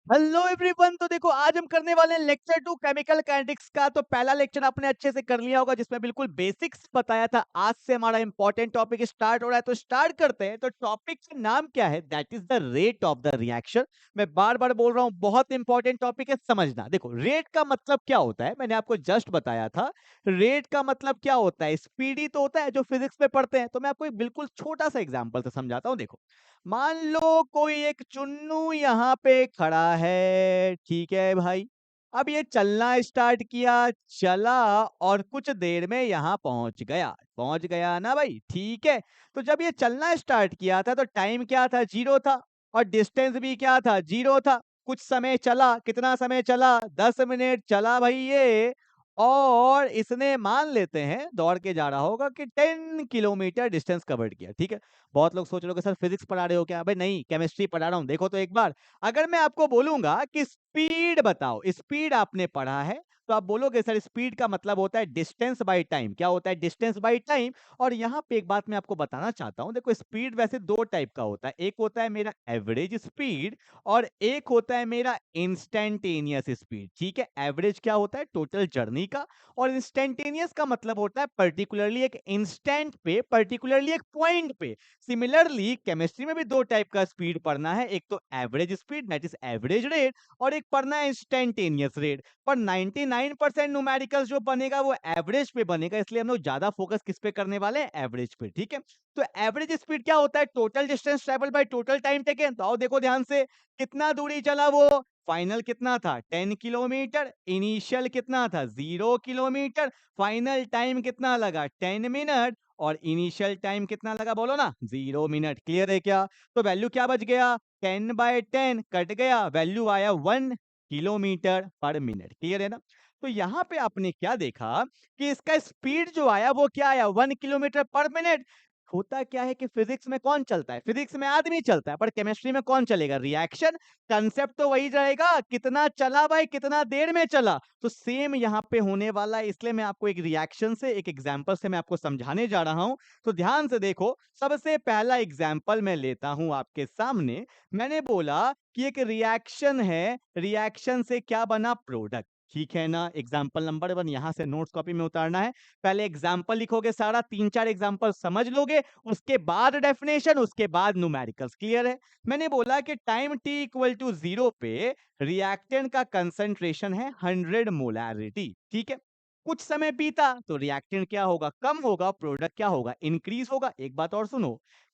Hello everyone. तो देखो आज हम करने वाले हैं लेक्चर 2 केमिकल काइनेटिक्स का। तो पहला लेक्चर आपने अच्छे से कर लिया होगा जिसमें बिल्कुल बेसिक्स बताया था। आज से हमारा इंपॉर्टेंट टॉपिक स्टार्ट हो रहा है, तो स्टार्ट करते हैं। तो टॉपिक का नाम क्या है? That is the rate of the reaction. मैं बार बार बोल रहा हूं, बहुत इंपॉर्टेंट टॉपिक है, समझना। देखो रेट का मतलब क्या होता है, मैंने आपको जस्ट बताया था। रेट का मतलब क्या होता है? स्पीड ही तो होता है जो फिजिक्स में पढ़ते हैं। तो मैं आपको एक बिल्कुल छोटा सा एग्जाम्पल से समझाता हूँ। देखो मान लो कोई एक चुन्नू यहाँ पे खड़ा है, ठीक है भाई। अब ये चलना स्टार्ट किया, चला और कुछ देर में यहाँ पहुंच गया ना भाई, ठीक है। तो जब ये चलना स्टार्ट किया था तो टाइम क्या था? 0 था। और डिस्टेंस भी क्या था? 0 था। कुछ समय चला, कितना समय चला? 10 मिनट चला भाई ये। और इसने मान लेते हैं दौड़ के जा रहा होगा कि 10 किलोमीटर डिस्टेंस कवर किया, ठीक है। बहुत लोग सोच रहे हो कि सर फिजिक्स पढ़ा रहे हो क्या? भाई नहीं, केमिस्ट्री पढ़ा रहा हूं। देखो तो एक बार, अगर मैं आपको बोलूंगा कि स्पीड बताओ, स्पीड आपने पढ़ा है, तो आप बोलोगे सर स्पीड का मतलब होता है डिस्टेंस बाय टाइम। क्या होता है? Distance by time. और यहाँ पे एक बात मैं आपको बताना चाहता हूं। देखो स्पीड वैसे दो टाइप का होता है, एक होता है मेरा एवरेज स्पीड और एक होता है मेरा इंस्टेंटेनियस स्पीड, ठीक है। एवरेज क्या होता है? टोटल जर्नी का। और इंस्टेंटेनियस का मतलब होता है पर्टिकुलरली एक इंस्टेंट पे, पर्टिकुलरली एक पॉइंट पे। सिमिलरली केमिस्ट्री में भी दो टाइप का स्पीड पढ़ना है, एक तो average speed that is average rate, और एक पढ़ना है इंस्टेंटेनियस रेट। पर 99% न्यूमेरिकल्स जो बनेगा वो एवरेज पे बनेगा, इसलिए हम लोग ज्यादा फोकस किस पे करने वाले हैं? एवरेज पे, ठीक है। तो एवरेज स्पीड क्या होता है? Total distance travel by total time taken. तो आओ देखो ध्यान से, कितना दूरी चला वो? फाइनल कितना था? 10 किलोमीटर। इनिशियल कितना था? 0 किलोमीटर। फाइनल टाइम कितना लगा? 10 मिनट। और इनिशियल टाइम कितना लगा? बोलो ना, 0 मिनट। क्लियर है क्या? तो वैल्यू क्या बच गया? 10/10 कट गया, वैल्यू आया 1 किलोमीटर पर मिनट। क्लियर है ना? तो यहाँ पे आपने क्या देखा कि इसका स्पीड जो आया वो क्या आया? 1 किलोमीटर पर मिनट। होता क्या है कि फिजिक्स में कौन चलता है? फिजिक्स में आदमी चलता है, पर केमिस्ट्री में कौन चलेगा? रिएक्शन। कंसेप्ट तो वही रहेगा, कितना चला भाई, कितना देर में चला। तो सेम यहाँ पे होने वाला है, इसलिए मैं आपको एक रिएक्शन से, एक एग्जांपल से मैं आपको समझाने जा रहा हूं। तो ध्यान से देखो, सबसे पहला एग्जांपल मैं लेता हूं आपके सामने। मैंने बोला कि एक रिएक्शन है, रिएक्शन से क्या बना? प्रोडक्ट, ठीक है ना। एग्जाम्पल नंबर 1 यहां से नोट्स कॉपी में उतारना है। पहले एग्जाम्पल लिखोगे, सारा 3-4 एग्जाम्पल समझ लोगे, उसके बाद डेफिनेशन, उसके बाद न्यूमेरिकल्स। क्लियर है? मैंने बोला कि टाइम t इक्वल टू 0 पे रिएक्टेंट का कंसंट्रेशन है 100 मोलैरिटी, ठीक है। कुछ समय बीता तो रिएक्टेंट क्या होगा? कम होगा। प्रोडक्ट क्या होगा? इंक्रीज होगा। एक बात और सुनो,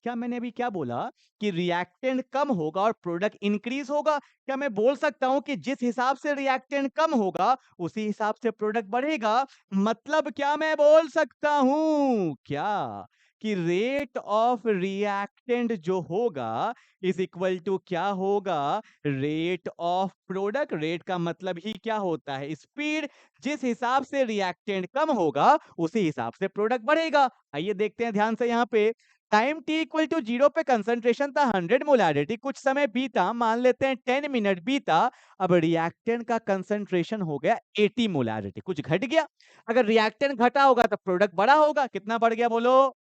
क्या मैंने अभी क्या बोला? कि रिएक्टेंट कम होगा और प्रोडक्ट इंक्रीज होगा। क्या मैं बोल सकता हूं कि जिस हिसाब से रिएक्टेंट कम होगा उसी हिसाब से प्रोडक्ट बढ़ेगा? मतलब क्या मैं बोल सकता हूं क्या कि रेट ऑफ रिएक्टेंट जो होगा इज इक्वल टू क्या होगा? Rate of product. रेट का मतलब ही क्या होता है? स्पीड। जिस हिसाब से रिएक्टेंट कम होगा उसी हिसाब से प्रोडक्ट बढ़ेगा। आइए देखते हैं ध्यान से। यहाँ पे टाइम t इक्वल टू 0 पे कंसंट्रेशन था 100 मोलैरिटी। कुछ समय बीता, मान लेते हैं 10 मिनट बीता। अब रिएक्टेंट का कंसंट्रेशन हो गया 80 मोलैरिटी, कुछ घट गया। अगर रिएक्टेंट घटा होगा तो प्रोडक्ट बड़ा होगा। कितना बढ़ गया बोलो?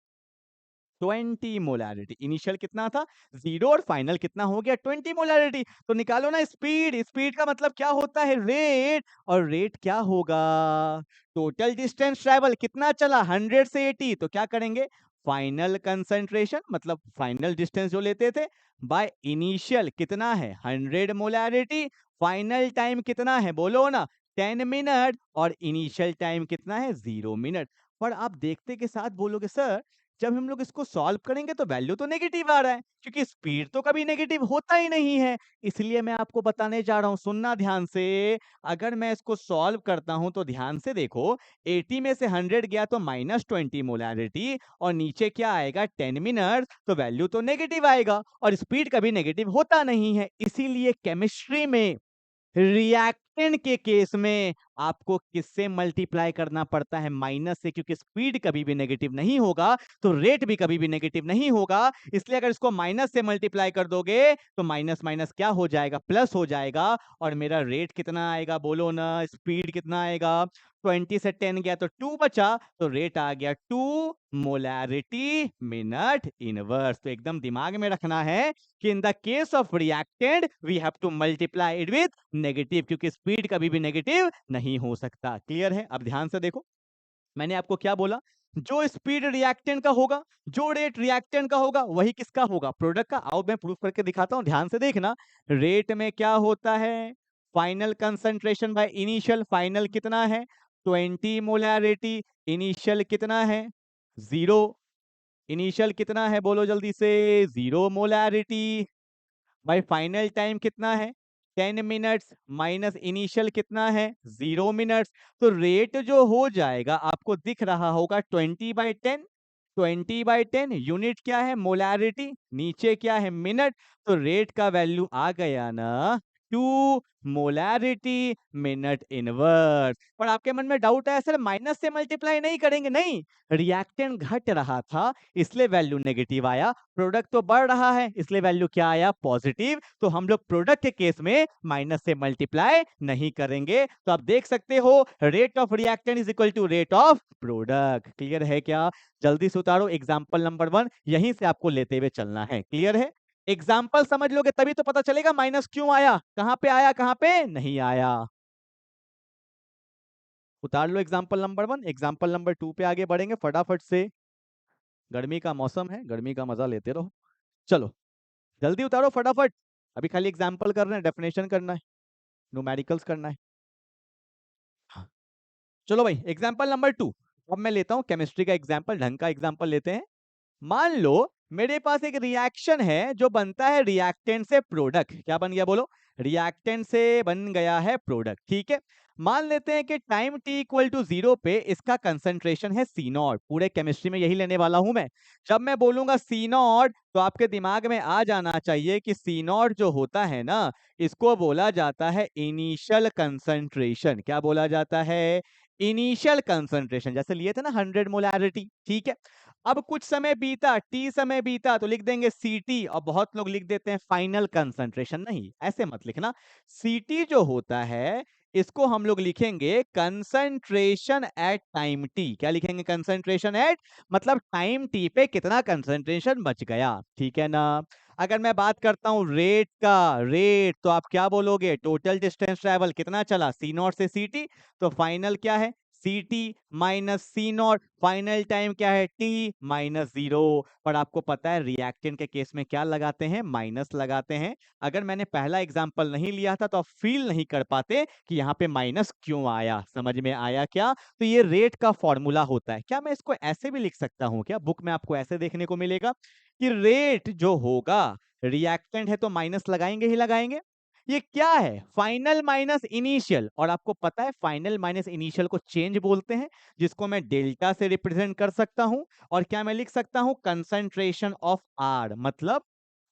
20 मोलैरिटी। इनिशियल कितना था? 0। और फाइनल कितना हो गया? 20 मोलैरिटी। तो निकालो ना स्पीड। स्पीड का मतलब क्या होता है? रेट। और रेट क्या होगा? Total distance travel. कितना चला? 100 से 80। तो क्या करेंगे? फाइनल कंसंट्रेशन मतलब फाइनल डिस्टेंस जो लेते थे, बाय इनिशियल कितना है? 100 मोलैरिटी। फाइनल टाइम कितना है? बोलो ना, 10 मिनट। और इनिशियल टाइम कितना है? 0 मिनट। पर आप देखते के साथ बोलोगे सर जब हम लोग इसको सॉल्व करेंगे तो वैल्यू तो नेगेटिव आ रहा है, क्योंकि स्पीड तो कभी नेगेटिव होता ही नहीं है। इसलिए मैं आपको बताने जा रहा हूं, सुनना ध्यान से। अगर मैं इसको सॉल्व करता हूं तो ध्यान से देखो, 80 में से 100 गया तो -20 मोलैरिटी। और नीचे क्या आएगा? 10 मिनट। तो वैल्यू तो नेगेटिव आएगा, और स्पीड कभी नेगेटिव होता नहीं है। इसीलिए केमिस्ट्री में रिएक्टेंट के केस में आपको किससे मल्टीप्लाई करना पड़ता है? माइनस से, क्योंकि स्पीड कभी भी नेगेटिव नहीं होगा तो रेट भी कभी भी नेगेटिव नहीं होगा। इसलिए अगर इसको माइनस से मल्टीप्लाई कर दोगे तो माइनस माइनस क्या हो जाएगा? प्लस हो जाएगा। और मेरा रेट कितना आएगा बोलो ना? स्पीड कितना आएगा? 20 से 10 गया तो 2 बचा, तो रेट आ गया 2 मोलैरिटी मिनट इनवर्स। तो एकदम दिमाग में रखना है कि in the case of reactant we have to multiply it with negative, क्योंकि स्पीड कभी भी नेगेटिव नहीं हो सकता। क्लियर है? अब ध्यान से देखो, मैंने आपको क्या बोला? जो स्पीड रिएक्टेंट का होगा, जो रेट रिएक्टेंट का होगा, वही किसका होगा? प्रोडक्ट का। आओ मैं प्रूफ करके दिखाता हूं, ध्यान से देखना। रेट में क्या होता है? Final concentration by initial. Final कितना है? 20 मोलैरिटी। इनिशियल कितना है? 0। इनिशियल कितना है बोलो जल्दी से? 0 मोलैरिटी। भाई फाइनल टाइम कितना है? 10 मिनट्स माइनस इनिशियल कितना है? 0 मिनट्स। तो रेट जो हो जाएगा आपको दिख रहा होगा 20/10। 20/10 यूनिट क्या है? मोलैरिटी। नीचे क्या है? मिनट। तो रेट का वैल्यू आ गया ना 2 मोलैरिटी मिनट इनवर्स। पर आपके मन में डाउट है, सर माइनस से मल्टीप्लाई नहीं करेंगे? नहीं, रिएक्टेंट घट रहा था इसलिए वैल्यू नेगेटिव आया। प्रोडक्ट तो बढ़ रहा है इसलिए वैल्यू क्या आया? पॉजिटिव। तो हम लोग प्रोडक्ट के केस में माइनस से मल्टीप्लाई नहीं करेंगे। तो आप देख सकते हो rate of reactant is equal to rate of product. Clear है क्या? जल्दी से उतारो एग्जांपल नंबर 1, यहीं से आपको लेते हुए चलना है। क्लियर है? एग्जाम्पल समझ लोगे तभी तो पता चलेगा माइनस क्यों आया, कहां पे आया, कहां पे नहीं आया। उतार लो एग्जाम्पल नंबर 1। एग्जाम्पल नंबर 2 पे आगे बढ़ेंगे फटाफट से। गर्मी का मौसम है, गर्मी का मजा लेते रहो। चलो जल्दी उतारो फटाफट। अभी खाली एग्जाम्पल कर रहे हैं, डेफिनेशन करना है, न्यूमेरिकल्स करना है। हाँ। चलो भाई एग्जाम्पल नंबर 2। अब मैं लेता हूं केमिस्ट्री का एग्जाम्पल, ढंग का एग्जाम्पल लेते हैं। मान लो मेरे पास एक रिएक्शन है जो बनता है रिएक्टेंट से प्रोडक्ट। क्या बन गया बोलो? रिएक्टेंट से बन गया है प्रोडक्ट। ठीक है, मान लेते हैं कि टाइम t इक्वल टू 0 पे इसका कंसंट्रेशन है C0। पूरे केमिस्ट्री में यही लेने वाला हूं मैं। जब मैं बोलूंगा C0 तो आपके दिमाग में आ जाना चाहिए कि C0 जो होता है ना, इसको बोला जाता है इनिशियल कंसंट्रेशन। क्या बोला जाता है? Initial concentration. जैसे लिए थे ना 100 मोलैरिटी। ठीक है, अब कुछ समय बीता, टी समय बीता तो लिख देंगे सीटी। और बहुत लोग लिख देते हैं फाइनल कंसंट्रेशन। नहीं, ऐसे मत लिखना। सीटी जो होता है इसको हम लोग लिखेंगे कंसंट्रेशन एट टाइम टी। क्या लिखेंगे? कंसंट्रेशन एट, मतलब टाइम टी पे कितना कंसंट्रेशन बच गया। ठीक है ना? अगर मैं बात करता हूं रेट का, रेट तो आप क्या बोलोगे? टोटल डिस्टेंस ट्रेवल कितना चला सी नॉट से सी टी। तो फाइनल क्या है? C T minus C naught. Final time क्या है? T minus 0। पर आपको पता है रिएक्टेंट के केस में क्या लगाते हैं? माइनस लगाते हैं। अगर मैंने पहला एग्जांपल नहीं लिया था तो आप फील नहीं कर पाते कि यहाँ पे माइनस क्यों आया। समझ में आया क्या? तो ये रेट का फॉर्मूला होता है। क्या मैं इसको ऐसे भी लिख सकता हूँ? क्या बुक में आपको ऐसे देखने को मिलेगा कि रेट जो होगा, रिएक्टेंट है तो माइनस लगाएंगे ही लगाएंगे। ये क्या है? Final minus initial. और आपको पता है फाइनल माइनस इनिशियल को चेंज बोलते हैं, जिसको मैं डेल्टा से रिप्रेजेंट कर सकता हूं। और क्या मैं लिख सकता हूं? कंसंट्रेशन ऑफ आर, मतलब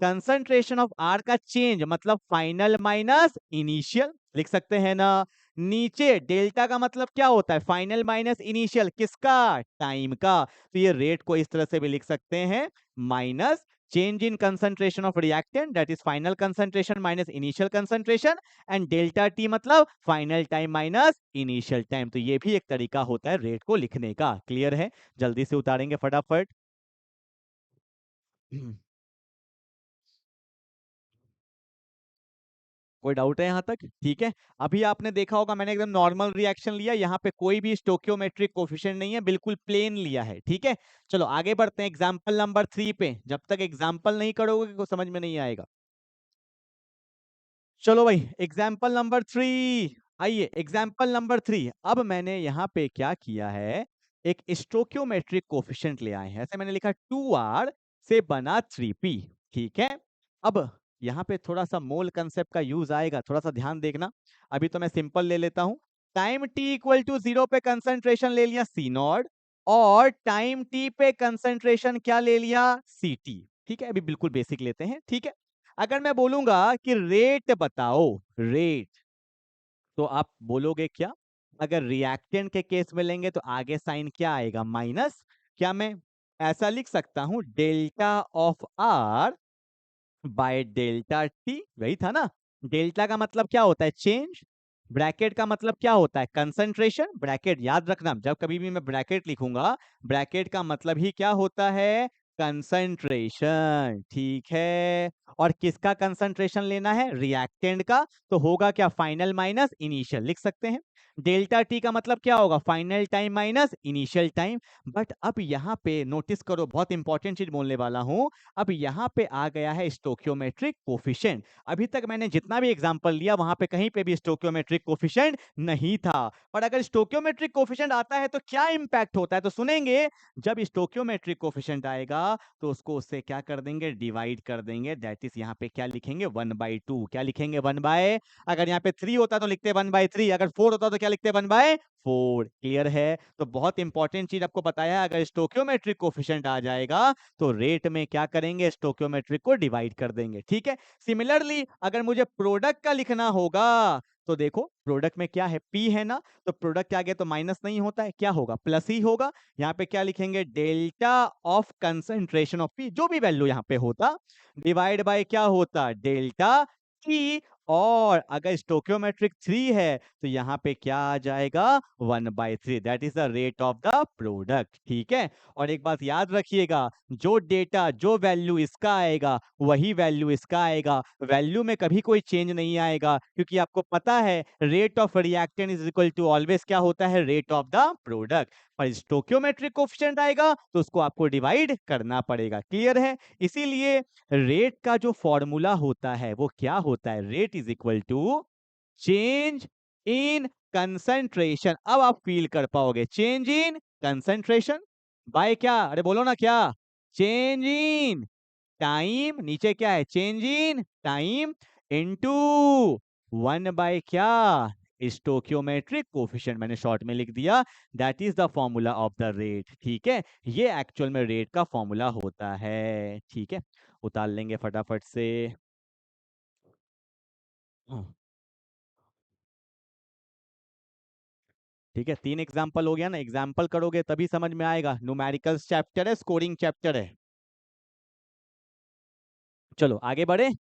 कंसंट्रेशन ऑफ आर का चेंज, मतलब फाइनल माइनस इनिशियल लिख सकते हैं ना। नीचे डेल्टा का मतलब क्या होता है? फाइनल माइनस इनिशियल, किसका? टाइम का। तो ये रेट को इस तरह से भी लिख सकते हैं, minus change in concentration of reactant, that is final concentration minus initial concentration, and delta t मतलब final time minus initial time। तो ये भी एक तरीका होता है रेट को लिखने का। क्लियर है? जल्दी से उतारेंगे फटाफट। कोई डाउट है यहाँ तक? ठीक है, अभी आपने देखा होगा मैंने एकदम नॉर्मल रिएक्शन लिया, यहाँ पे कोई भी स्टोकियोमेट्रिक कोफिशिएंट नहीं है, बिल्कुल प्लेन लिया है। ठीक है, चलो आगे बढ़ते हैं एग्जाम्पल नंबर 3 पे। जब तक एग्जाम्पल नहीं करोगे तो समझ में नहीं आएगा। चलो भाई एग्जाम्पल नंबर 3। आइए एग्जाम्पल नंबर 3। अब मैंने यहाँ पे क्या किया है, एक स्टोकियोमेट्रिक कोफिशिएंट ले आए हैं। ऐसे मैंने लिखा 2r से बना 3p। ठीक है, अब यहाँ पे थोड़ा सा मोल कंसेप्ट का यूज आएगा, थोड़ा सा ध्यान देखना। अभी तो मैं सिंपल ले लेता हूँ। टाइम t इक्वल टू 0 पे कंसंट्रेशन ले लिया सी नॉट, और टाइम t पे कंसंट्रेशन क्या ले लिया? C T. ठीक है, अभी बिल्कुल बेसिक लेते हैं। ठीक है, अगर मैं बोलूंगा कि रेट बताओ, रेट, तो आप बोलोगे क्या? अगर रिएक्टेंट के केस में लेंगे तो आगे साइन क्या आएगा, माइनस। क्या मैं ऐसा लिख सकता हूं, delta of R by delta T, वही था ना। डेल्टा का मतलब क्या होता है, चेंज। ब्रैकेट का मतलब क्या होता है, कंसंट्रेशन। ब्रैकेट याद रखना, जब कभी भी मैं ब्रैकेट लिखूंगा, ब्रैकेट का मतलब ही क्या होता है, कंसंट्रेशन। ठीक है, और किसका कंसंट्रेशन लेना है, रिएक्टेंट का। तो होगा क्या, फाइनल माइनस इनिशियल लिख सकते हैं। डेल्टा टी का मतलब क्या होगा, final time minus initial time. But अब यहाँ पे नोटिस करो, बहुत इंपॉर्टेंट चीज बोलने वाला हूं। अब यहाँ पे आ गया है स्टोक्योमेट्रिक कोफिशिएंट। अभी तक मैंने जितना भी एग्जांपल लिया वहां पे कहीं पे भी स्टोक्योमेट्रिक कोफिशिएंट नहीं था। पर अगर स्टोक्योमेट्रिक कोफिशिएंट आता है तो क्या इंपैक्ट होता है, तो सुनेंगे। जब स्टोक्योमेट्रिक कोफिशिएंट आएगा तो उसको उससे क्या कर देंगे, डिवाइड कर देंगे। दैट इज यहाँ पे क्या लिखेंगे, 1/2। क्या लिखेंगे, 1/, अगर यहाँ पे 3 होता तो लिखते 1/3, अगर 4 होता तो क्या लिखते 1/4। क्लियर है। तो बहुत इंपॉर्टेंट चीज आपको बताया, अगर स्टोक्योमेट्रिक कोफिशिएंट आ जाएगा तो रेट में क्या करेंगे, स्टोक्योमेट्रिक को डिवाइड कर देंगे। ठीक है। सिमिलरली अगर मुझे प्रोडक्ट का लिखना होगा तो देखो, प्रोडक्ट में क्या है, पी है ना, तो प्रोडक्ट के आगे तो माइनस नहीं होता है, क्या होगा, प्लस ही होगा। यहाँ पे क्या लिखेंगे, delta of concentration of P, जो भी वैल्यू यहाँ पे होता, डिवाइड बाय क्या होता, डेल्टा टी। और अगर स्टोक्योमेट्रिक 3 है तो यहाँ पे क्या आ जाएगा, 1/3। That is the rate of the product. ठीक है। और एक बात याद रखिएगा, जो डेटा, जो वैल्यू इसका आएगा वही वैल्यू इसका आएगा। वैल्यू में कभी कोई चेंज नहीं आएगा, क्योंकि आपको पता है rate of reactant is equal to always क्या होता है, रेट ऑफ द प्रोडक्ट। पर स्टोक्योमेट्रिक कोफिशिएंट आएगा तो उसको आपको डिवाइड करना पड़ेगा। क्लियर है। इसीलिए रेट का जो फॉर्मूला होता है वो क्या होता है, rate is equal to change in concentration. अब आप फील कर पाओगे, चेंज इन कंसंट्रेशन बाय क्या, अरे बोलो ना क्या, चेंज इन टाइम। नीचे क्या है, चेंज इन टाइम इनटू 1/, क्या, स्टोक्योमेट्रिक कोफिशिएंट। मैंने शॉर्ट में लिख दिया, that is the formula of the rate. ठीक है, ये एक्चुअल में रेट का फॉर्मूला होता है। ठीक है, उतार लेंगे फटाफट से। हाँ, ठीक है, 3 एग्जाम्पल हो गया ना, एग्जाम्पल करोगे तभी समझ में आएगा। न्यूमेरिकल्स चैप्टर है, स्कोरिंग चैप्टर है। चलो आगे बढ़े,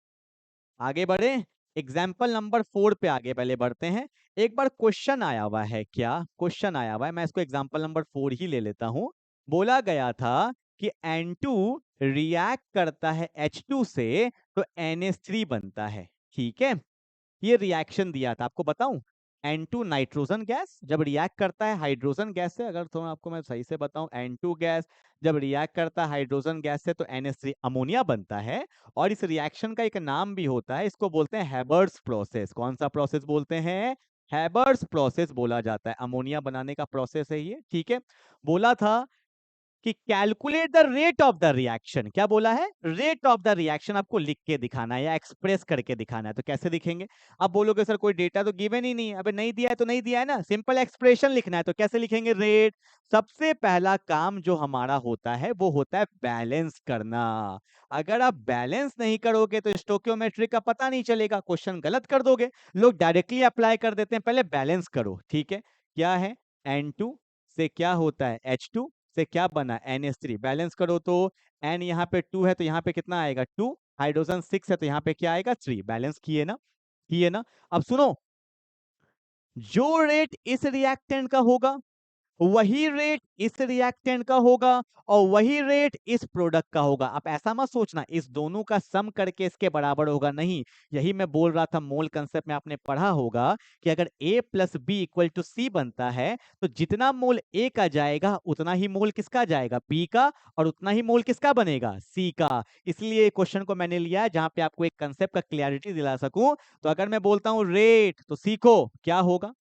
आगे बढ़े। एग्जाम्पल नंबर 4 पे आगे पहले बढ़ते हैं। एक बार क्वेश्चन आया हुआ है, क्या क्वेश्चन आया हुआ है, मैं इसको एग्जाम्पल नंबर 4 ही ले लेता हूं। बोला गया था कि N2 रिएक्ट करता है H2 से तो NH3 बनता है। ठीक है, ये रिएक्शन दिया था, आपको बताऊं। N2 नाइट्रोजन गैस जब रिएक्ट करता है हाइड्रोजन गैस से, अगर थोड़ा आपको मैं सही से बताऊं, N2 गैस जब रिएक्ट करता है हाइड्रोजन गैस से तो NH3 अमोनिया बनता है। और इस रिएक्शन का एक नाम भी होता है, इसको बोलते हैं हैबर्स प्रोसेस। कौन सा प्रोसेस बोलते हैं, हैबर्स प्रोसेस बोला जाता है। अमोनिया बनाने का प्रोसेस है ये। ठीक है, बोला था कि calculate the rate of the reaction. क्या बोला है, रेट ऑफ द रिएक्शन आपको लिख के दिखाना है या एक्सप्रेस करके दिखाना है। तो कैसे दिखेंगे, अब बोलोगे सर कोई डेटा तो गिवन ही नहीं है। अबे नहीं दिया है तो नहीं दिया है ना, सिंपल एक्सप्रेशन लिखना है। तो कैसे लिखेंगे, रेट। सबसे पहला काम जो हमारा होता है वो होता है बैलेंस करना। अगर आप बैलेंस नहीं करोगे तो स्टोक्योमेट्री का पता नहीं चलेगा, क्वेश्चन गलत कर दोगे। लोग डायरेक्टली अप्लाई कर देते हैं, पहले बैलेंस करो। ठीक है, क्या है, N2 से क्या होता है, H2 से क्या बना, NH3। बैलेंस करो तो N यहाँ पे 2 है तो यहाँ पे कितना आएगा, 2। हाइड्रोजन 6 है तो यहाँ पे क्या आएगा, 3। बैलेंस किए ना, किए ना। अब सुनो, जो रेट इस रिएक्टेंट का होगा वही रेट इस रिएक्टेंट का होगा और वही रेट इस प्रोडक्ट का होगा। आप ऐसा मत सोचना इस दोनों का सम करके इसके बराबर होगा, नहीं। यही मैं बोल रहा था, मोल कंसेप्ट में आपने पढ़ा होगा कि अगर A + B = C बनता है तो जितना मोल A का जाएगा उतना ही मोल किसका जाएगा, B का, और उतना ही मोल किसका बनेगा, C का। इसलिए क्वेश्चन को मैंने लिया है जहां पे आपको एक कंसेप्ट का क्लियरिटी दिला सकूं। तो अगर मैं बोलता हूं रेट तो सीखो क्या होगा,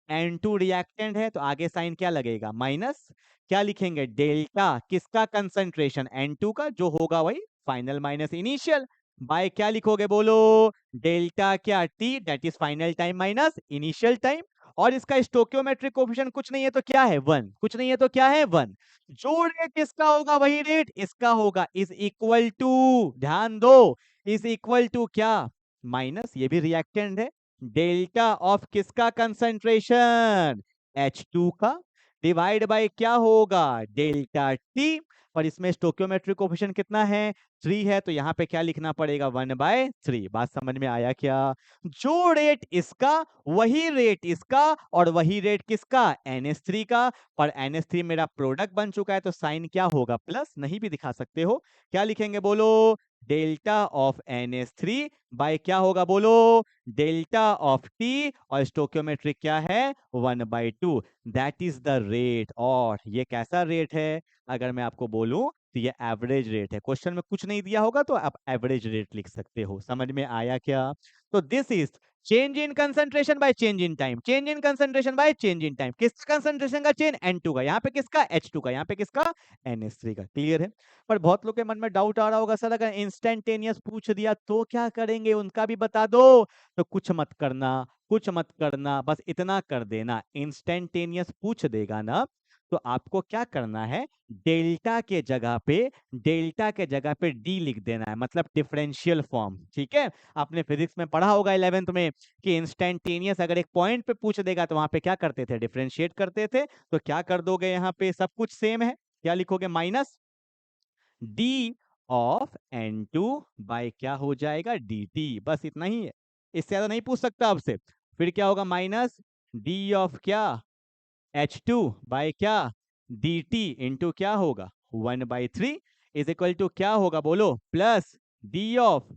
N2 रिएक्टेंट है तो आगे साइन क्या लगेगा, माइनस। क्या लिखेंगे, डेल्टा किसका कंसंट्रेशन, N2 का, जो होगा वही फाइनल माइनस इनिशियल। बाय क्या लिखोगे बोलो, डेल्टा क्या, T, that is final time minus initial time. और इसका स्टोक्योमेट्रिक कोफिशिएंट कुछ नहीं है तो क्या है, 1। कुछ नहीं है तो क्या है, 1। जो रेट किसका होगा वही रेट इसका होगा, इज इक्वल टू, ध्यान दो, इज इक्वल टू क्या, माइनस, ये भी रिएक्टेंट है, डेल्टा ऑफ किसका कंसंट्रेशन, H2 का डिवाइड बाय क्या होगा, डेल्टा टी। और इसमें स्टोकियोमेट्रिक कोफिशिएंट कितना है, 3 है, तो यहाँ पे क्या लिखना पड़ेगा, 1/3। बात समझ में आया क्या? जो रेट इसका वही रेट इसका और वही रेट किसका, NH3 का। और NH3 मेरा प्रोडक्ट बन चुका है, तो साइन क्या होगा, प्लस। नहीं भी दिखा सकते हो, क्या लिखेंगे बोलो, डेल्टा ऑफ NH3 बाय क्या होगा बोलो, डेल्टा ऑफ टी। और स्टोकियोमेट्रिक क्या है, 1/2। That is the rate. और ये कैसा रेट है, अगर मैं आपको बोलूं तो ये एवरेज रेट है। क्वेश्चन में कुछ नहीं दिया होगा तो आप एवरेज रेट लिख सकते हो। समझ में आया क्या? तो this is change in concentration by change in time, change in concentration by change in time. किस कंसंट्रेशन का चेंज, N2 का, यहाँ पे किसका, H2 का, यहाँ पे किसका, NH3 का। क्लियर है? पर बहुत लोग के मन में डाउट आ रहा होगा, सर अगर इंस्टेंटेनियस पूछ दिया तो क्या करेंगे, उनका भी बता दो। तो कुछ मत करना, कुछ मत करना, बस इतना कर देना, इंस्टेंटेनियस पूछ देगा ना, तो आपको क्या करना है, डेल्टा के जगह पे, डेल्टा के जगह पे डी लिख देना है, मतलब डिफरेंशियल फॉर्म। ठीक है? आपने फिजिक्स में पढ़ा होगा 11th में कि इंस्टेंटेनियस अगर एक पॉइंट पे पूछ देगा तो वहां पे क्या करते थे, डिफरेंशिएट करते थे। तो क्या कर दोगे, यहाँ पे सब कुछ सेम है, क्या लिखोगे, minus D of N2 bye क्या हो जाएगा, dt। बस इतना ही है, इससे ज्यादा नहीं पूछ सकता आपसे। फिर क्या होगा, माइनस डी ऑफ क्या, H2 बाय क्या, dt इंटू क्या होगा, 1/3 इज इक्वल टू क्या होगा बोलो, plus D of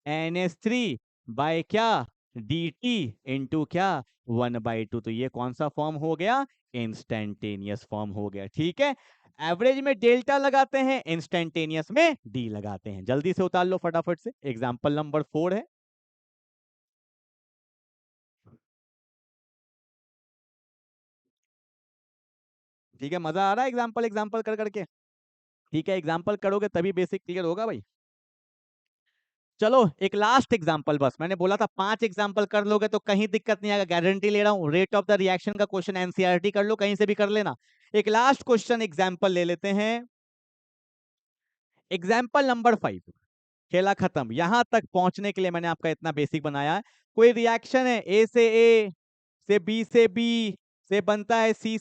NH3 by क्या, dt इंटू क्या, 1/2। तो ये कौन सा फॉर्म हो गया, इंस्टेंटेनियस फॉर्म हो गया। ठीक है? एवरेज में डेल्टा लगाते हैं, इंस्टेंटेनियस में डी लगाते हैं। जल्दी से उतार लो फटाफट से, एग्जाम्पल नंबर 4 है। ठीक है, मजा आ रहा है एग्जाम्पल एग्जाम्पल कर करके? ठीक है, एग्जाम्पल करोगे तभी बेसिक क्लियर होगा भाई। चलो एक लास्ट एग्जांपल, बस मैंने बोला था 5 एग्जांपल कर लोगे तो कहीं दिक्कत नहीं आएगा, गारंटी ले रहा हूं। रेट ऑफ द रिएक्शन का क्वेश्चन एनसीईआरटी कर लो, कहीं से भी कर लेना। एक लास्ट क्वेश्चन एग्जांपल ले लेते हैं, एग्जांपल नंबर 5। खेला खत्म, यहां तक पहुंचने के लिए मैंने आपका इतना बेसिक बनाया है। कोई रिएक्शन है, ए से बी से बी से बनता है सी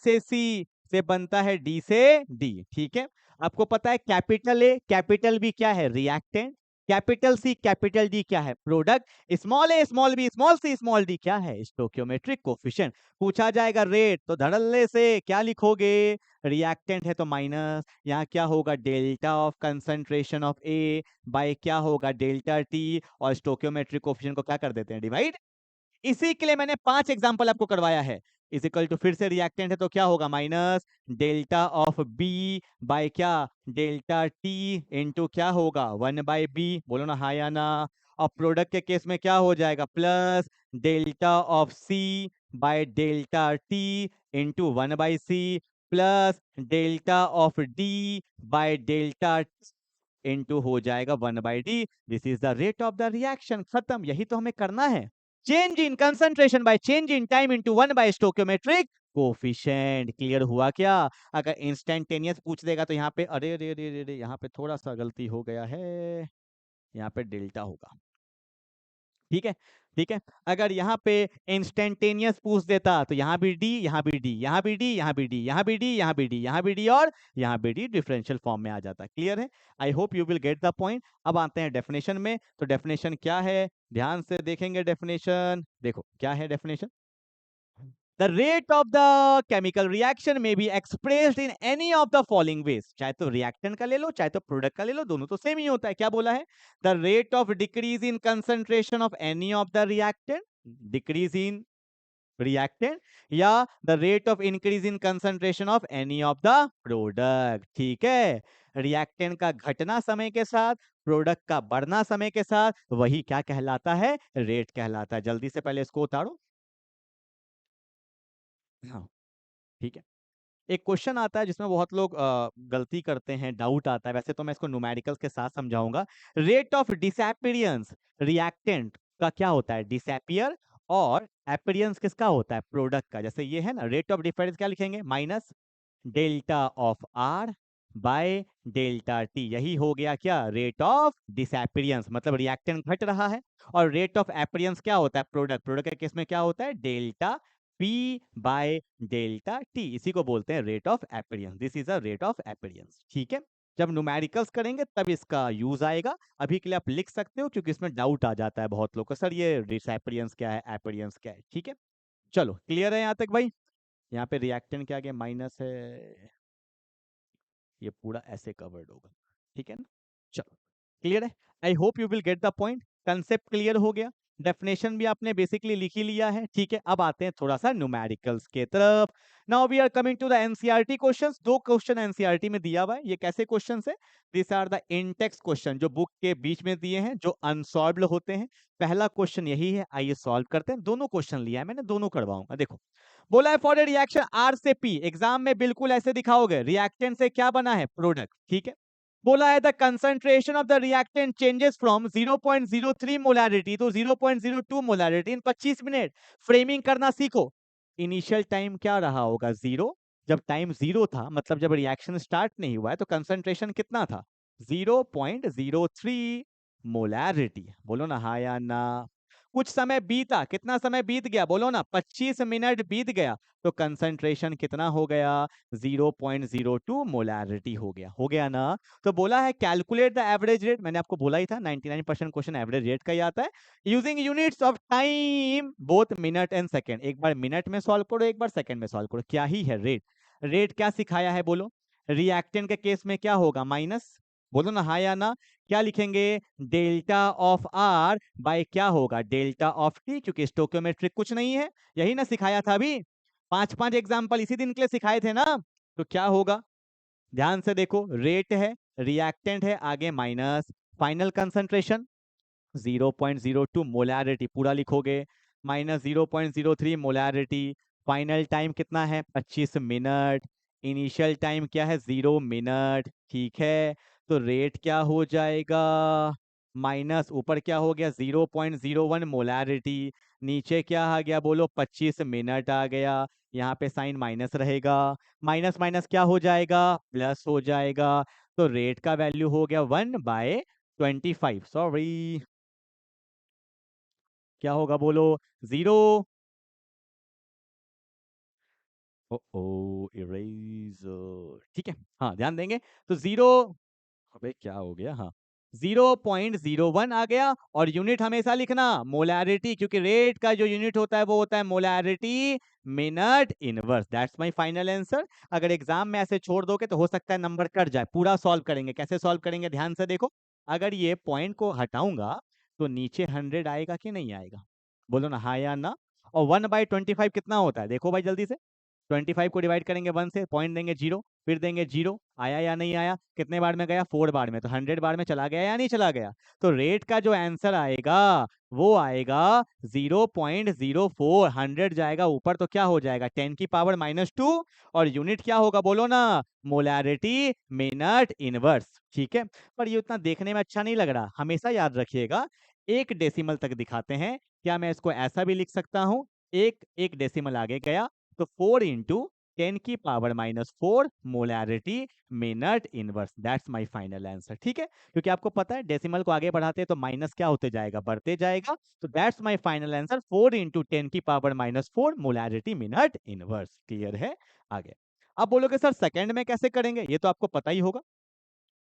से बनता है डी से डी। ठीक है? आपको पता है कैपिटल ए कैपिटल बी क्या है, reactant. Capital C capital D क्या है, product. Small A small B small D क्या है, स्टोकियोमेट्रिक कोफिशिएंट। पूछा जाएगा रेट, तो धड़ल्ले से क्या लिखोगे, रिएक्टेंट है तो माइनस, यहाँ क्या होगा, delta of concentration of A by क्या होगा, डेल्टा टी। और स्टोकियोमेट्रिक कोफिशिएंट को क्या कर देते हैं, डिवाइड। इसी के लिए मैंने 5 एग्जांपल आपको करवाया है। इज इक्वल टू, फिर से रिएक्टेंट है तो क्या होगा, minus delta of B by क्या, डेल्टा टी इंटू क्या होगा, 1/b। बोलो ना हाँ या ना। और प्रोडक्ट के केस में क्या हो जाएगा, plus delta of C by delta T into 1/c, plus delta of D by delta into हो जाएगा 1/d। This is the rate of the reaction. खत्म, यही तो हमें करना है। Change in concentration by change in time into 1 by stoichiometric coefficient. Clear हुआ क्या? अगर इंस्टेंटेनियस पूछ देगा तो यहाँ पे अरे रे रे रे रे, यहाँ पे थोड़ा सा गलती हो गया है, यहाँ पे डेल्टा होगा। ठीक है? ठीक है, अगर यहाँ पे इंस्टेंटेनियस पूछ देता तो यहाँ भी डी, यहाँ भी डी, यहाँ भी डी, यहाँ भी डी, यहाँ भी डी, यहाँ भी डी, यहाँ भी डी और यहाँ भी डी, डिफरेंशियल फॉर्म में आ जाता। क्लियर है? आई hope you will get the point. अब आते हैं डेफिनेशन में। तो डेफिनेशन क्या है, ध्यान से देखेंगे डेफिनेशन। देखो क्या है definition, The rate of the chemical reaction may be expressed in any of the following ways। चाहे तो रिएक्टेंट का ले लो, चाहे तो प्रोडक्ट का ले लो, दोनों तो सेम ही होता है। क्या बोला है, the rate of decrease in concentration of any of the reactant, decrease in reactant, या the rate of increase in concentration of any of the product. ठीक है? रिएक्टेंट का घटना समय के साथ, प्रोडक्ट का बढ़ना समय के साथ, वही क्या कहलाता है, रेट कहलाता है। जल्दी से पहले इसको उतारो। हाँ, ठीक है। एक क्वेश्चन आता है जिसमें बहुत लोग गलती करते हैं, डाउट आता है। वैसे तो मैं इसको न्यूमेरिकल्स के साथ समझाऊंगा। रेट ऑफ डिसएपियरेंस रिएक्टेंट का क्या होता है, डिसएपियर। और एपियरेंस किसका होता है, प्रोडक्ट का। जैसे ये है ना, रेट ऑफ डिफरेंस क्या लिखेंगे, minus delta of R by delta T. यही हो गया क्या, रेट ऑफ डिसएपियरेंस, मतलब रिएक्टेंट घट रहा है। और रेट ऑफ एपियरेंस क्या होता है, प्रोडक्ट। प्रोडक्ट के केस में क्या होता है, delta P by delta T, इसी को बोलते हैं rate of appearance. This is a rate of appearance, ठीक है। जब न्यूमेरिकल्स करेंगे तब इसका यूज आएगा, अभी के लिए आप लिख सकते हो क्योंकि इसमें डाउट आ जाता है बहुत लोग को, सर ये एपेरियंस क्या है, एपेरियंस क्या है, ठीक है। चलो क्लियर है यहाँ तक भाई। यहाँ पे रिएक्टेंट के आगे माइनस है, ये पूरा ऐसे कवर्ड होगा, ठीक है ना। चलो क्लियर है, आई hope you will get the point. Concept clear हो गया, डेफिनेशन भी आपने बेसिकली लिख ही लिया है, ठीक है। अब आते हैं थोड़ा सा न्यूमेरिकल्स के तरफ। Now we are coming to the NCERT questions. दो क्वेश्चन एनसीईआरटी में दिया हुआ है, ये कैसे क्वेश्चंस है, this are the in text question जो बुक के बीच में दिए हैं, जो अनसॉल्व्ड होते हैं। पहला क्वेश्चन यही है, आइए सॉल्व करते हैं। दोनों क्वेश्चन लिया है मैंने, दोनों करवाऊंगा। देखो बोला है फॉर ए रिएक्शन आर से पी, एग्जाम में बिल्कुल ऐसे दिखाओगे, रिएक्टेंट से क्या बना है, प्रोडक्ट, ठीक है। बोला है the concentration of the reactant changes from 0.03 molarity to 0.02 molarity in 25 minute. Framing करना सीखो। इनिशियल टाइम क्या रहा होगा, जीरो। जब टाइम जीरो था, मतलब जब रिएक्शन स्टार्ट नहीं हुआ है, तो कंसंट्रेशन कितना था, 0.03 मोलैरिटी। बोलो ना हाँ या ना। कुछ समय बीता, कितना समय बीत गया, बोलो ना 25 मिनट बीत गया, तो कंसंट्रेशन कितना हो गया, 0.02 मोलैरिटी हो गया ना। तो बोला है कैलकुलेट द एवरेज रेट, मैंने आपको बोला ही था 99% क्वेश्चन एवरेज रेट का ही आता है, using units of time both minute and second. एक बार मिनट में सॉल्व करो, एक बार सेकंड में सॉल्व करो, क्या ही है रेट। रेट क्या सिखाया है, बोलो। रिएक्टेंट के केस में क्या होगा, माइनस, बोलो ना हाँ या ना। क्या लिखेंगे, डेल्टा ऑफ आर बाय क्या होगा, डेल्टा ऑफ टी, क्योंकि स्टोकियोमेट्रिक कुछ नहीं है, यही ना सिखाया था अभी, 5 एग्जाम्पल इसी दिन के लिए सिखाए थे ना। तो क्या होगा, ध्यान से देखो, रेट है, रिएक्टेंट है, आगे माइनस, फाइनल कंसंट्रेशन 0.02 मोलैरिटी पूरा लिखोगे, माइनस 0.03 मोलैरिटी, फाइनल टाइम कितना है 25 मिनट, इनिशियल टाइम क्या है 0 मिनट, ठीक है। तो रेट क्या हो जाएगा, माइनस ऊपर क्या हो गया 0.01 मोलैरिटी, नीचे क्या आ गया, बोलो 25 मिनट आ गया, यहाँ पे साइन माइनस रहेगा, माइनस माइनस क्या हो जाएगा, प्लस हो जाएगा। तो रेट का वैल्यू हो गया 1/25, सॉरी क्या होगा, बोलो, 0। ओ इरेजर, ठीक है, हाँ ध्यान देंगे। तो 0, अबे क्या हो गया, हाँ 0.01 आ गया, और यूनिट हमेशा लिखना मोलैरिटी, क्योंकि रेट का जो यूनिट होता है वो होता है molarity minute inverse. That's my final answer. अगर एग्जाम में ऐसे छोड़ दोगे तो हो सकता है नंबर कट जाए। पूरा सॉल्व करेंगे, कैसे सॉल्व करेंगे, ध्यान से देखो। अगर ये पॉइंट को हटाऊंगा तो नीचे 100 आएगा कि नहीं आएगा, बोलो ना हाँ या ना। और 1/25 कितना होता है, देखो भाई जल्दी से, 25 को डिवाइड करेंगे 1 से, पॉइंट देंगे 0, फिर देंगे 0, आया या नहीं आया, कितने बार में गया, 4 बार में, तो 100 बार में चला गया या नहीं चला गया। तो रेट का जो आंसर आएगा वो आएगा 0.04, 100 जाएगा ऊपर तो क्या हो जाएगा 10 की पावर -2, और यूनिट क्या होगा, बोलो ना, मोलैरिटी मिनट इनवर्स, ठीक है। पर ये उतना देखने में अच्छा नहीं लग रहा, हमेशा याद रखिएगा, एक डेसिमल तक दिखाते हैं। क्या मैं इसको ऐसा भी लिख सकता हूं, एक एक डेसिमल आगे गया तो 4 इंटू 10 की power -4 molarity minute inverse, that's my final answer, ठीक है। क्योंकि आपको पता है डेसिमल को आगे बढ़ाते हैं तो माइनस क्या होते जाएगा, बढ़ते जाएगा। तो that's my final answer, 4 into 10 की power -4 molarity minute inverse. Clear है, आगे। अब बोलोगे सर सेकंड में कैसे करेंगे, ये तो आपको पता ही होगा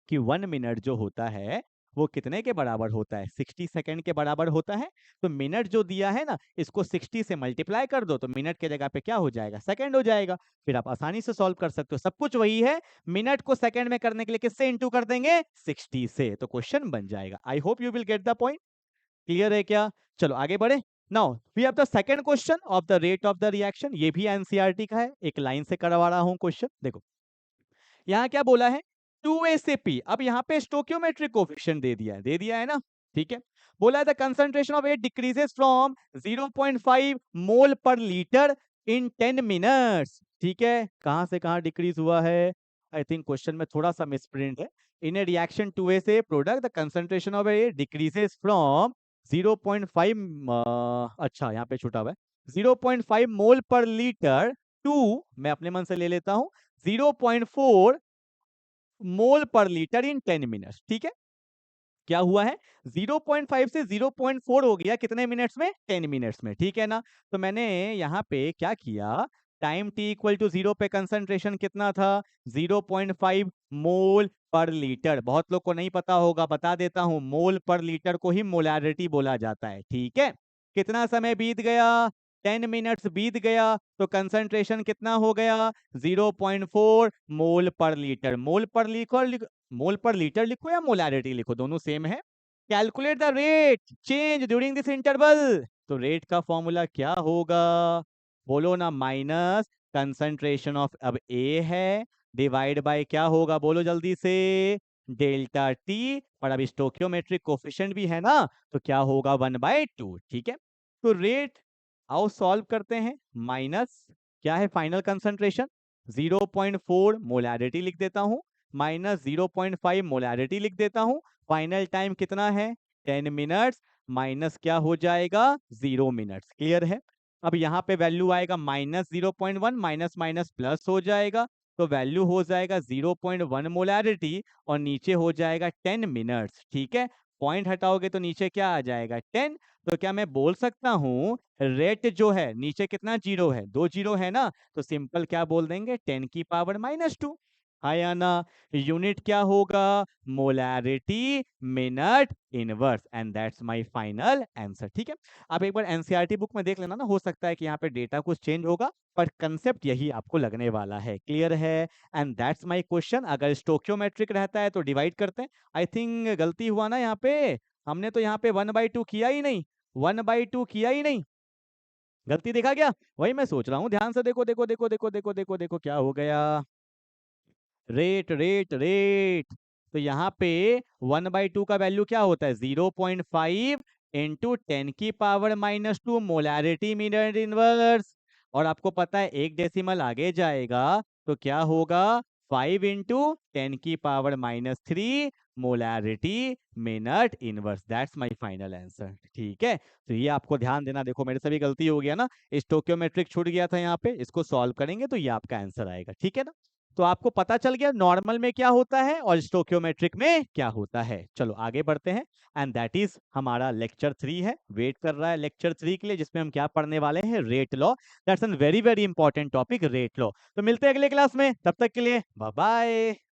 कि 1 मिनट जो होता है वो कितने के बराबर होता है, 60 सेकंड के बराबर होता है। तो मिनट जो दिया है ना, इसको 60 से मल्टीप्लाई कर दो तो मिनट के जगह पे क्या हो जाएगा, सेकंड हो जाएगा। फिर आप आसानी से सॉल्व कर सकते हो, सब कुछ वही है। मिनट को सेकंड में करने के लिए किससे इंटू कर देंगे, 60 से, तो क्वेश्चन बन जाएगा। I hope you will get the point. Clear है क्या, चलो आगे बढ़े। Now we have the second question of the rate of the reaction, ये भी एनसीईआरटी का है, एक लाइन से करवा रहा हूं क्वेश्चन, देखो यहाँ क्या बोला है, 2a से p। अब यहाँ पे स्टोकियोमेट्रिक कोफिशिएंट दे दिया है ना, ठीक है। बोला है the concentration of air decreases from 0.5 मोल पर लीटर इन 10 मिनट्स, ठीक है। कहां से कहां डिक्रीज हुआ है, आई थिंक क्वेश्चन में थोड़ा सा मिसप्रिंट है। इन ए रिएक्शन 2a से product the concentration of air decreases from 0.5, अच्छा यहाँ पे छूटा हुआ है, 0.5 मोल पर लीटर टू, मैं अपने मन से ले लेता हूं, 0.4 मोल पर लीटर इन 10 मिनट्स, ठीक है। क्या हुआ है 0.5 से 0.4 हो गया कितने मिनट्स में 10 मिनट्स में, ठीक है ना। तो मैंने यहाँ पे क्या किया, टाइम t इक्वल टू 0 पे कंसंट्रेशन कितना था 0.5 मोल पर लीटर। बहुत लोग को नहीं पता होगा, बता देता हूँ, मोल पर लीटर को ही मोलारिटी बोला जाता है, ठीक है। कितना समय बीत गया 10 मिनट्स बीत गया, तो कंसंट्रेशन कितना हो गया 0.4 मोल पर लीटर। मोल पर मोल पर लीटर लिखो या मोलारिटी लिखो, दोनों सेम है। Calculate the rate change during this interval. तो रेट का फॉर्मूला क्या होगा, बोलो ना, माइनस कंसंट्रेशन ऑफ, अब ए है, डिवाइड बाय क्या होगा बोलो जल्दी से, डेल्टा टी। और अब स्टोक्योमेट्रिक कोफिशिएंट भी है ना, तो क्या होगा 1/2, ठीक है। तो रेट आओ सॉल्व करते हैं, माइनस क्या है फाइनल कंसंट्रेशन 0.4 मोलैरिटी लिख देता हूं, माइनस 0.5 मोलैरिटी लिख देता हूं, फाइनल टाइम कितना है 10 मिनट्स, माइनस क्या हो जाएगा 0 मिनट्स, क्लियर है। अब यहाँ पे वैल्यू आएगा माइनस 0.1, माइनस माइनस प्लस हो जाएगा, तो वैल्यू हो जाएगा 0.1 मोलैरिटी और नीचे हो जाएगा 10 मिनट्स, ठीक है। पॉइंट हटाओगे तो नीचे क्या आ जाएगा 10। तो क्या मैं बोल सकता हूँ रेट जो है नीचे कितना जीरो है, 2 जीरो है ना, तो सिंपल क्या बोल देंगे 10 की पावर -2, हाँ या ना। यूनिट क्या होगा molarity minute inverse, and that's my final answer, ठीक है। आप एक बार एनसीईआरटी बुक में देख लेना ना, हो सकता है कि यहाँ पे डेटा कुछ चेंज होगा, पर कंसेप्ट यही आपको लगने वाला है, क्लियर है। And that's my question. अगर स्टोक्योमेट्रिक रहता है तो डिवाइड करते हैं, आई थिंक गलती हुआ ना यहाँ पे, हमने तो यहाँ पे 1/2 किया ही नहीं, 1/2 किया ही नहीं, गलती देखा क्या, वही मैं सोच रहा हूँ, ध्यान से देखो देखो देखो देखो देखो देखो देखो क्या हो गया, रेट रेट रेट। तो यहाँ पे 1/2 का वैल्यू क्या होता है 0.5 इंटू 10 की पावर -2 मोलैरिटी मिनट इनवर्स। और आपको पता है एक डेसिमल आगे जाएगा तो क्या होगा 5 इंटू 10 की power -3 molarity minute inverse, that's my final answer, ठीक है। तो ये आपको ध्यान देना, देखो मेरे से भी गलती हो गया ना, स्टोक्योमेट्रिक छूट गया था यहाँ पे, इसको सॉल्व करेंगे तो ये आपका आंसर आएगा, ठीक है ना। तो आपको पता चल गया नॉर्मल में क्या होता है और स्टोक्योमेट्रिक में क्या होता है। चलो आगे बढ़ते हैं, एंड दैट इज हमारा लेक्चर 3 है, वेट कर रहा है लेक्चर 3 के लिए, जिसमें हम क्या पढ़ने वाले हैं rate law. That's an very very important topic rate law. तो मिलते हैं अगले क्लास में, तब तक के लिए बाय बाय।